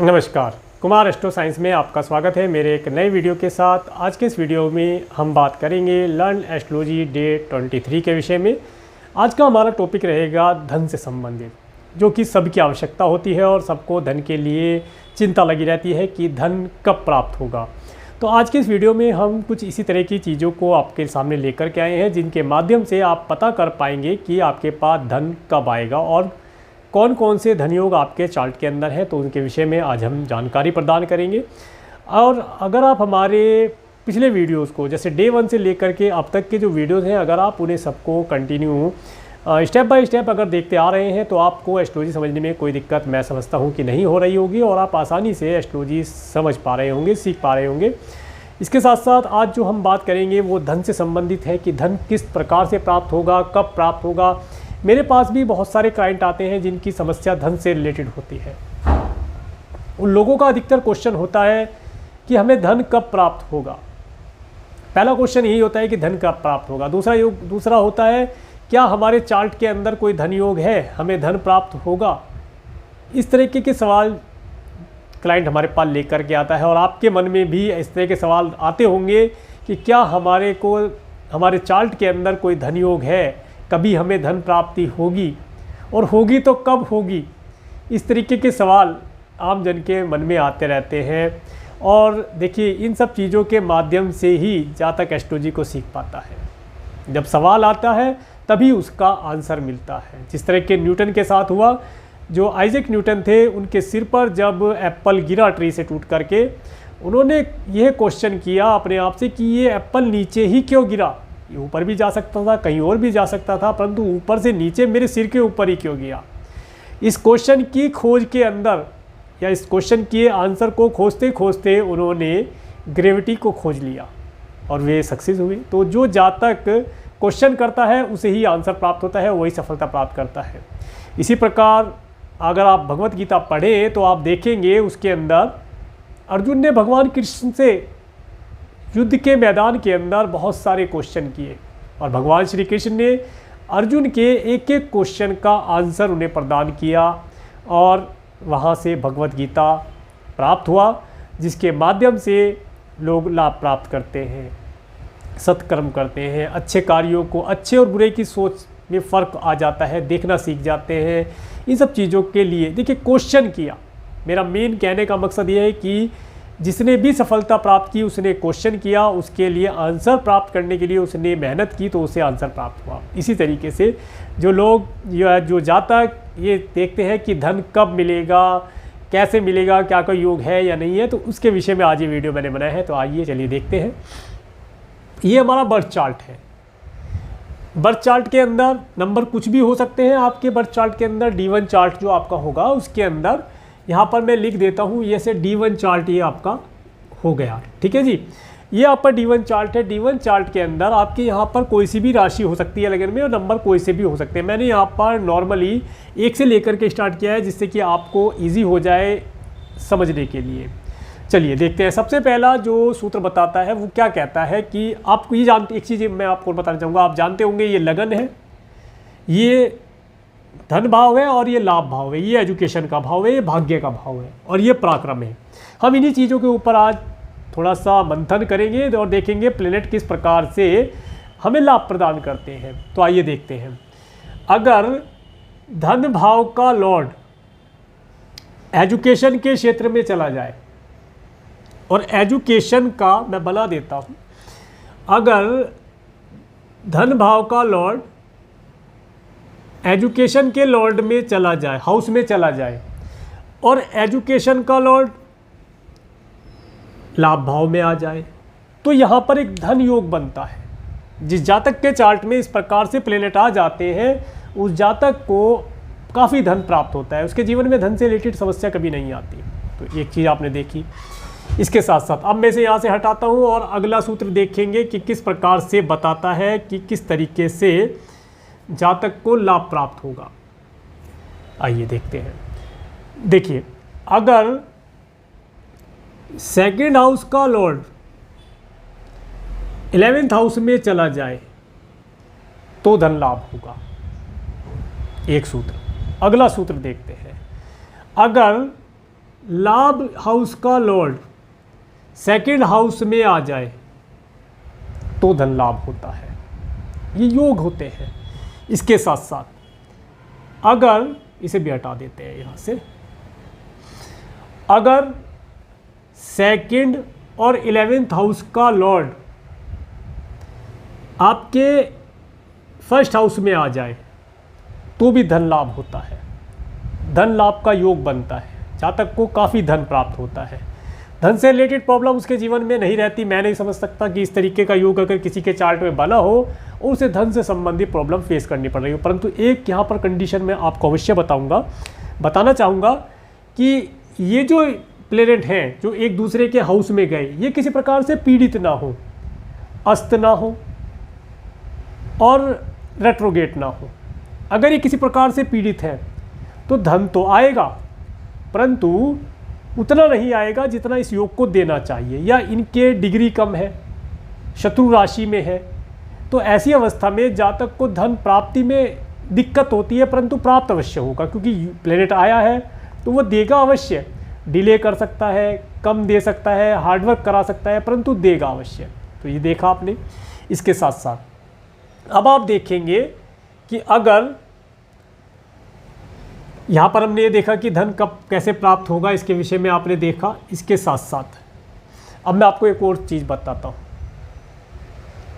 नमस्कार, Kumar astro science में आपका स्वागत है मेरे एक नए वीडियो के साथ। आज के इस वीडियो में हम बात करेंगे लर्न एस्ट्रोलॉजी डे 23 के विषय में। आज का हमारा टॉपिक रहेगा धन से संबंधित, जो कि सबकी आवश्यकता होती है और सबको धन के लिए चिंता लगी रहती है कि धन कब प्राप्त होगा। तो आज के इस वीडियो में हम कुछ इसी तरह की चीज़ों को आपके सामने लेकर के आए हैं, जिनके माध्यम से आप पता कर पाएंगे कि आपके पास धन कब आएगा और कौन कौन से धन योग आपके चार्ट के अंदर है। तो उनके विषय में आज हम जानकारी प्रदान करेंगे। और अगर आप हमारे पिछले वीडियोस को, जैसे डे 1 से लेकर के अब तक के जो वीडियोस हैं, अगर आप उन्हें सबको कंटिन्यू स्टेप बाय स्टेप अगर देखते आ रहे हैं, तो आपको एस्ट्रोलॉजी समझने में कोई दिक्कत मैं समझता हूं कि नहीं हो रही होगी और आप आसानी से एस्ट्रोलॉजी समझ पा रहे होंगे, सीख पा रहे होंगे। इसके साथ साथ आज जो हम बात करेंगे वो धन से संबंधित है कि धन किस प्रकार से प्राप्त होगा, कब प्राप्त होगा। मेरे पास भी बहुत सारे क्लाइंट आते हैं जिनकी समस्या धन से रिलेटेड होती है। उन लोगों का अधिकतर क्वेश्चन होता है कि हमें धन कब प्राप्त होगा। पहला क्वेश्चन यही होता है कि धन कब प्राप्त होगा। दूसरा होता है क्या हमारे चार्ट के अंदर कोई धन योग है, हमें धन प्राप्त होगा। इस तरीके के सवाल क्लाइंट हमारे पास लेकर के आता है और आपके मन में भी इस तरह के सवाल आते होंगे कि क्या हमारे चार्ट के अंदर कोई धन योग है, कभी हमें धन प्राप्ति होगी और होगी तो कब होगी। इस तरीके के सवाल आम जन के मन में आते रहते हैं। और देखिए, इन सब चीज़ों के माध्यम से ही जातक एस्ट्रोलॉजी को सीख पाता है। जब सवाल आता है तभी उसका आंसर मिलता है। जिस तरह के न्यूटन के साथ हुआ, जो आइजैक न्यूटन थे, उनके सिर पर जब एप्पल गिरा ट्री से टूट करके, उन्होंने यह क्वेश्चन किया अपने आप से कि ये एप्पल नीचे ही क्यों गिरा। ये ऊपर भी जा सकता था, कहीं और भी जा सकता था, परंतु ऊपर से नीचे मेरे सिर के ऊपर ही क्यों गया। इस क्वेश्चन की खोज के अंदर या इस क्वेश्चन के आंसर को खोजते खोजते उन्होंने ग्रेविटी को खोज लिया और वे सक्सेस हुए। तो जो जातक क्वेश्चन करता है उसे ही आंसर प्राप्त होता है, वही सफलता प्राप्त करता है। इसी प्रकार अगर आप भगवत गीता पढ़ें तो आप देखेंगे उसके अंदर अर्जुन ने भगवान कृष्ण से युद्ध के मैदान के अंदर बहुत सारे क्वेश्चन किए और भगवान श्री कृष्ण ने अर्जुन के एक एक क्वेश्चन का आंसर उन्हें प्रदान किया और वहाँ से भगवत गीता प्राप्त हुआ, जिसके माध्यम से लोग लाभ प्राप्त करते हैं, सत्कर्म करते हैं, अच्छे कार्यों को, अच्छे और बुरे की सोच में फ़र्क आ जाता है, देखना सीख जाते हैं। इन सब चीज़ों के लिए देखिए क्वेश्चन किया, मेरा मेन कहने का मकसद ये है कि जिसने भी सफलता प्राप्त की उसने क्वेश्चन किया, उसके लिए आंसर प्राप्त करने के लिए उसने मेहनत की, तो उसे आंसर प्राप्त हुआ। इसी तरीके से जो लोग जो जातक ये देखते हैं कि धन कब मिलेगा, कैसे मिलेगा, क्या कोई योग है या नहीं है, तो उसके विषय में आज ये वीडियो मैंने बनाया है। तो आइए चलिए देखते हैं। ये हमारा बर्थ चार्ट है। बर्थ चार्ट के अंदर नंबर कुछ भी हो सकते हैं। आपके बर्थ चार्ट के अंदर D1 चार्ट जो आपका होगा उसके अंदर यहाँ पर मैं लिख देता हूँ, ये से D1 चार्ट ये आपका हो गया, ठीक है जी। ये आपका D1 चार्ट है। D1 चार्ट के अंदर आपके यहाँ पर कोई सी भी राशि हो सकती है लगन में और नंबर कोई से भी हो सकते हैं। मैंने यहाँ पर नॉर्मली 1 से लेकर के स्टार्ट किया है, जिससे कि आपको ईजी हो जाए समझने के लिए। चलिए देखते हैं। सबसे पहला जो सूत्र बताता है वो क्या कहता है कि आपको ये जानते, एक चीज़ मैं आपको बताना चाहूँगा, आप जानते होंगे ये लगन है, ये धन भाव है और ये लाभ भाव है, ये एजुकेशन का भाव है, ये भाग्य का भाव है और ये पराक्रम है। हम इन्हीं चीज़ों के ऊपर आज थोड़ा सा मंथन करेंगे और देखेंगे प्लेनेट किस प्रकार से हमें लाभ प्रदान करते हैं। तो आइए देखते हैं। अगर धन भाव का लॉर्ड एजुकेशन के क्षेत्र में चला जाए, और एजुकेशन का मैं बना देता हूँ, अगर धन भाव का लॉर्ड एजुकेशन के लॉर्ड में चला जाए, हाउस में चला जाए, और एजुकेशन का लॉर्ड लाभ भाव में आ जाए, तो यहाँ पर एक धन योग बनता है। जिस जातक के चार्ट में इस प्रकार से प्लेनेट आ जाते हैं, उस जातक को काफ़ी धन प्राप्त होता है, उसके जीवन में धन से रिलेटेड समस्या कभी नहीं आती। तो एक चीज़ आपने देखी। इसके साथ साथ अब मैं से यहाँ से हटाता हूँ और अगला सूत्र देखेंगे कि किस प्रकार से बताता है कि किस तरीके से जातक को लाभ प्राप्त होगा। आइए देखते हैं। देखिए, अगर सेकंड हाउस का लॉर्ड 11th हाउस में चला जाए तो धन लाभ होगा। एक सूत्र। अगला सूत्र देखते हैं। अगर लाभ हाउस का लॉर्ड सेकंड हाउस में आ जाए तो धन लाभ होता है। ये योग होते हैं। इसके साथ साथ अगर इसे भी हटा देते हैं यहाँ से, अगर सेकंड और 11th हाउस का लॉर्ड आपके फर्स्ट हाउस में आ जाए तो भी धन लाभ होता है। धन लाभ का योग बनता है, जातक को काफ़ी धन प्राप्त होता है। धन से रिलेटेड प्रॉब्लम उसके जीवन में नहीं रहती। मैं नहीं समझ सकता कि इस तरीके का योग अगर किसी के चार्ट में बना हो और उसे धन से संबंधित प्रॉब्लम फेस करनी पड़ रही हो। परंतु एक यहाँ पर कंडीशन में आपको अवश्य बताना चाहूँगा कि ये जो प्लेनेट हैं जो एक दूसरे के हाउस में गए, ये किसी प्रकार से पीड़ित ना हो, अस्त ना हो और रेट्रोगेट ना हो। अगर ये किसी प्रकार से पीड़ित है तो धन तो आएगा, परंतु उतना नहीं आएगा जितना इस योग को देना चाहिए, या इनके डिग्री कम है, शत्रु राशि में है। तो ऐसी अवस्था में जातक को धन प्राप्ति में दिक्कत होती है, परंतु प्राप्त अवश्य होगा, क्योंकि प्लेनेट आया है तो वो देगा अवश्य। डिले कर सकता है, कम दे सकता है, हार्डवर्क करा सकता है, परंतु देगा अवश्य। तो ये देखा आपने। इसके साथ साथ अब आप देखेंगे कि अगर यहाँ पर हमने ये देखा कि धन कब कैसे प्राप्त होगा, इसके विषय में आपने देखा। इसके साथ साथ अब मैं आपको एक और चीज़ बताता हूँ।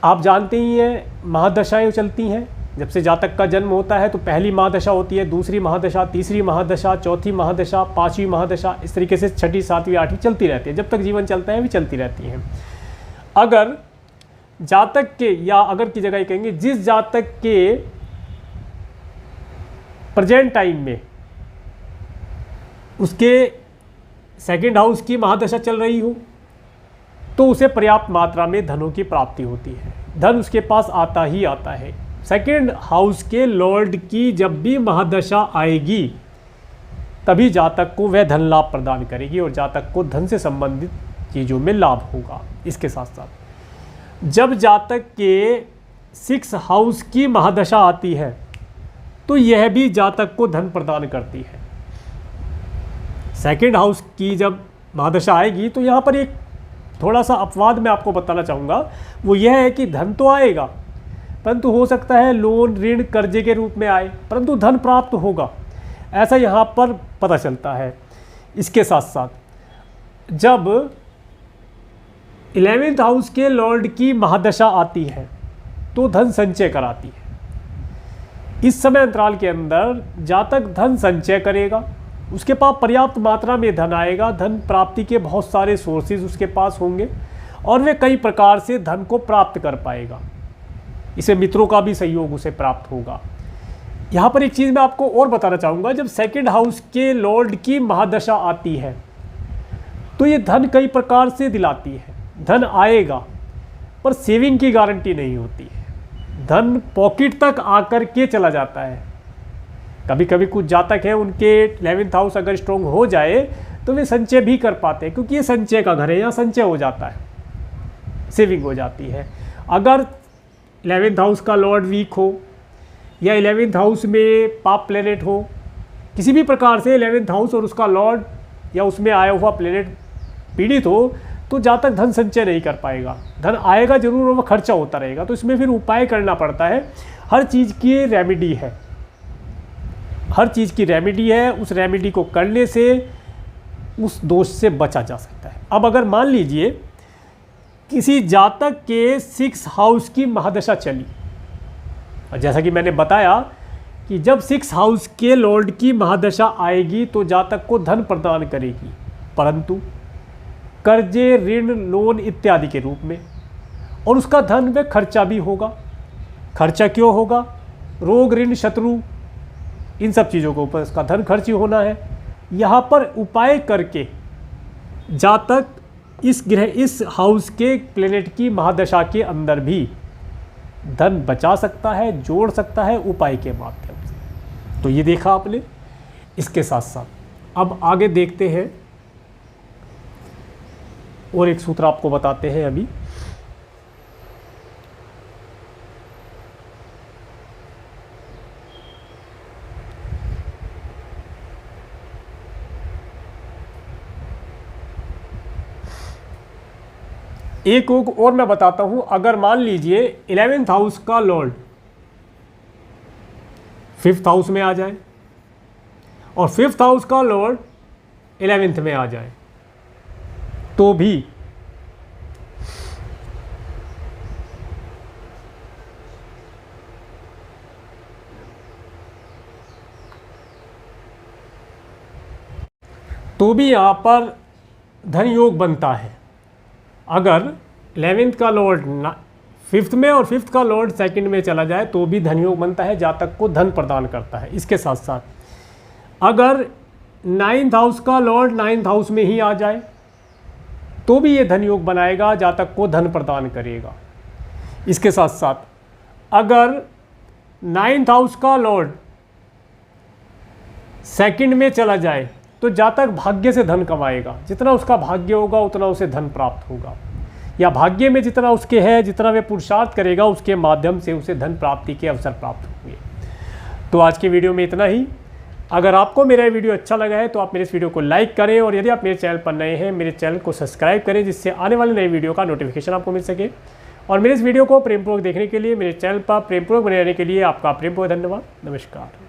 आप जानते ही हैं महादशाएं चलती हैं। जब से जातक का जन्म होता है तो पहली महादशा होती है, दूसरी महादशा, तीसरी महादशा, चौथी महादशा, पांचवी महादशा, इस तरीके से छठी, सातवीं, आठवीं चलती रहती है। जब तक जीवन चलता है भी चलती रहती हैं। अगर जातक के, या अगर की जगह कहेंगे जिस जातक के प्रेजेंट टाइम में उसके सेकंड हाउस की महादशा चल रही हो तो उसे पर्याप्त मात्रा में धनों की प्राप्ति होती है। धन उसके पास आता ही आता है। सेकंड हाउस के लॉर्ड की जब भी महादशा आएगी तभी जातक को वह धन लाभ प्रदान करेगी और जातक को धन से संबंधित चीज़ों में लाभ होगा। इसके साथ साथ जब जातक के 6 हाउस की महादशा आती है तो यह भी जातक को धन प्रदान करती है। सेकंड हाउस की जब महादशा आएगी तो यहाँ पर एक थोड़ा सा अपवाद मैं आपको बताना चाहूँगा, वो यह है कि धन तो आएगा, परंतु हो सकता है लोन, ऋण, कर्जे के रूप में आए, परंतु धन प्राप्त होगा, ऐसा यहाँ पर पता चलता है। इसके साथ साथ जब 11th हाउस के लॉर्ड की महादशा आती है तो धन संचय कराती है। इस समय अंतराल के अंदर जातक धन संचय करेगा, उसके पास पर्याप्त मात्रा में धन आएगा। धन प्राप्ति के बहुत सारे सोर्सेज उसके पास होंगे और वे कई प्रकार से धन को प्राप्त कर पाएगा। इसे मित्रों का भी सहयोग उसे प्राप्त होगा। यहाँ पर एक चीज़ मैं आपको और बताना चाहूँगा, जब सेकंड हाउस के लॉर्ड की महादशा आती है तो ये धन कई प्रकार से दिलाती है। धन आएगा पर सेविंग की गारंटी नहीं होती है। धन पॉकेट तक आकर के चला जाता है। कभी कभी कुछ जातक हैं उनके 11th हाउस अगर स्ट्रॉन्ग हो जाए तो वे संचय भी कर पाते हैं, क्योंकि ये संचय का घर है, यहाँ संचय हो जाता है, सेविंग हो जाती है। अगर 11th हाउस का लॉर्ड वीक हो या 11th हाउस में पाप प्लेनेट हो, किसी भी प्रकार से 11th हाउस और उसका लॉर्ड या उसमें आया हुआ प्लेनेट पीड़ित हो तो जातक धन संचय नहीं कर पाएगा। धन आएगा जरूर और वह खर्चा होता रहेगा। तो इसमें फिर उपाय करना पड़ता है। हर चीज़ की रेमेडी है, हर चीज़ की रेमेडी है। उस रेमेडी को करने से उस दोष से बचा जा सकता है। अब अगर मान लीजिए किसी जातक के 6 हाउस की महादशा चली, और जैसा कि मैंने बताया कि जब 6 हाउस के लॉर्ड की महादशा आएगी तो जातक को धन प्रदान करेगी, परंतु कर्जे, ऋण, लोन इत्यादि के रूप में, और उसका धन व खर्चा भी होगा। खर्चा क्यों होगा? रोग, ऋण, शत्रु, इन सब चीज़ों के ऊपर इसका धन खर्च ही होना है। यहाँ पर उपाय करके जातक इस हाउस के प्लेनेट की महादशा के अंदर भी धन बचा सकता है, जोड़ सकता है उपाय के माध्यम से। तो ये देखा आपने। इसके साथ साथ अब आगे देखते हैं और एक सूत्र आपको बताते हैं अभी। एक और मैं बताता हूं, अगर मान लीजिए 11th हाउस का लॉर्ड 5th हाउस में आ जाए और 5th हाउस का लॉर्ड 11th में आ जाए तो भी यहां पर धन योग बनता है। अगर 11th का लॉर्ड 5th में और 5th का लॉर्ड 2nd में चला जाए तो भी धन योग बनता है, जातक को धन प्रदान करता है। इसके साथ साथ अगर 9th हाउस का लॉर्ड 9th हाउस में ही आ जाए तो भी ये धन योग बनाएगा, जातक को धन प्रदान करेगा। इसके साथ साथ अगर 9th हाउस का लॉर्ड 2nd में चला जाए तो जातक भाग्य से धन कमाएगा। जितना उसका भाग्य होगा उतना उसे धन प्राप्त होगा, या भाग्य में जितना उसके है, जितना वे पुरुषार्थ करेगा उसके माध्यम से उसे धन प्राप्ति के अवसर प्राप्त होंगे। तो आज की वीडियो में इतना ही। अगर आपको मेरा वीडियो अच्छा लगा है तो आप मेरे इस वीडियो को लाइक करें, और यदि आप मेरे चैनल पर नए हैं मेरे चैनल को सब्सक्राइब करें, जिससे आने वाले नए वीडियो का नोटिफिकेशन आपको मिल सके। और मेरे इस वीडियो को प्रेमपूर्वक देखने के लिए, मेरे चैनल पर प्रेमपूर्वक बने रहने के लिए आपका प्रेमपूर्वक धन्यवाद। नमस्कार।